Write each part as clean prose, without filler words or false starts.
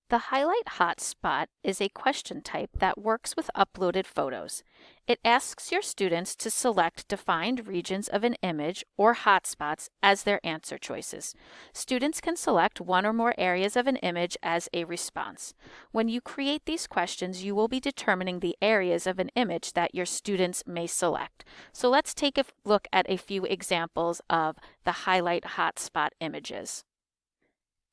The Highlight Hotspot is a question type that works with uploaded photos. It asks your students to select defined regions of an image or hotspots as their answer choices. Students can select one or more areas of an image as a response. When you create these questions, you will be determining the areas of an image that your students may select. So let's take a look at a few examples of the Highlight Hotspot images.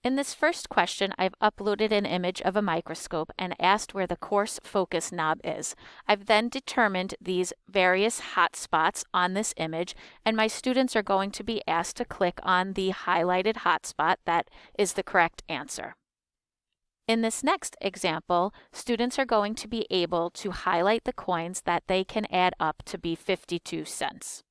In this first question, I've uploaded an image of a microscope and asked where the coarse focus knob is. I've then determined these various hotspots on this image, and my students are going to be asked to click on the highlighted hotspot that is the correct answer. In this next example, students are going to be able to highlight the coins that they can add up to be 52 cents.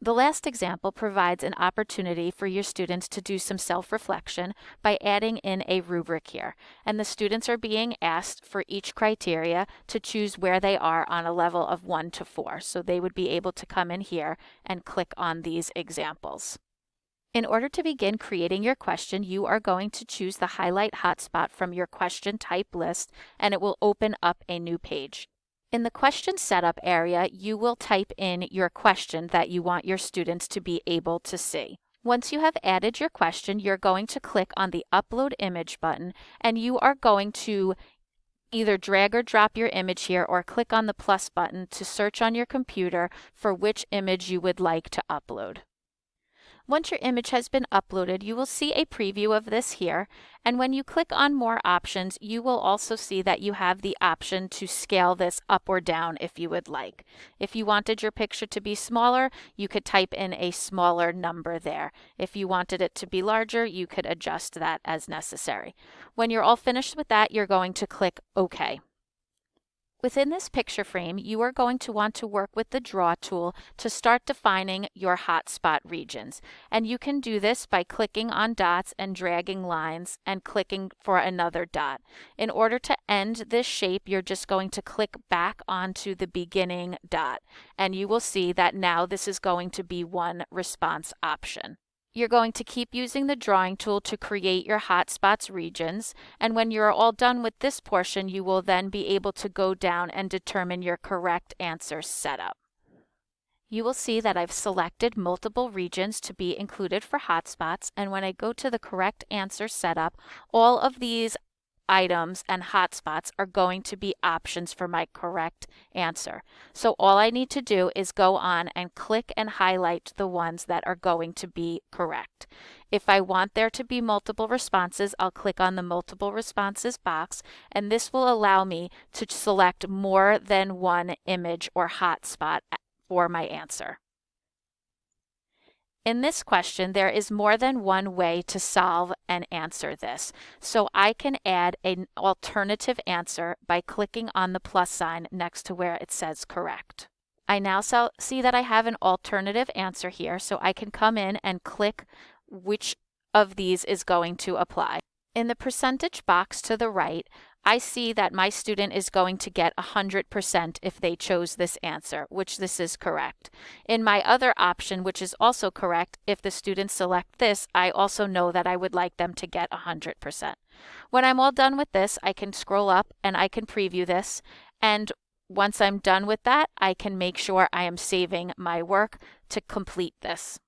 The last example provides an opportunity for your students to do some self-reflection by adding in a rubric here. And the students are being asked for each criteria to choose where they are on a level of 1 to 4. So they would be able to come in here and click on these examples. In order to begin creating your question, you are going to choose the Highlight Hotspot from your question type list, and it will open up a new page. In the question setup area, you will type in your question that you want your students to be able to see. Once you have added your question, you're going to click on the Upload Image button, and you are going to either drag or drop your image here or click on the plus button to search on your computer for which image you would like to upload. Once your image has been uploaded, you will see a preview of this here, and when you click on More Options, you will also see that you have the option to scale this up or down if you would like. If you wanted your picture to be smaller, you could type in a smaller number there. If you wanted it to be larger, you could adjust that as necessary. When you're all finished with that, you're going to click OK. Within this picture frame, you are going to want to work with the Draw tool to start defining your hotspot regions. And you can do this by clicking on dots and dragging lines and clicking for another dot. In order to end this shape, you're just going to click back onto the beginning dot. And you will see that now this is going to be one response option. You're going to keep using the drawing tool to create your hotspots regions, and when you're all done with this portion, you will then be able to go down and determine your correct answer setup. You will see that I've selected multiple regions to be included for hotspots, and when I go to the correct answer setup, all of these items and hotspots are going to be options for my correct answer. So all I need to do is go on and click and highlight the ones that are going to be correct. If I want there to be multiple responses, I'll click on the multiple responses box, and this will allow me to select more than one image or hotspot for my answer. In this question, there is more than one way to solve and answer this. So I can add an alternative answer by clicking on the plus sign next to where it says correct. I now see that I have an alternative answer here, so I can come in and click which of these is going to apply. In the percentage box to the right, I see that my student is going to get 100% if they chose this answer, which this is correct. In my other option, which is also correct, if the students select this, I also know that I would like them to get 100%. When I'm all done with this, I can scroll up and I can preview this, and once I'm done with that, I can make sure I am saving my work to complete this.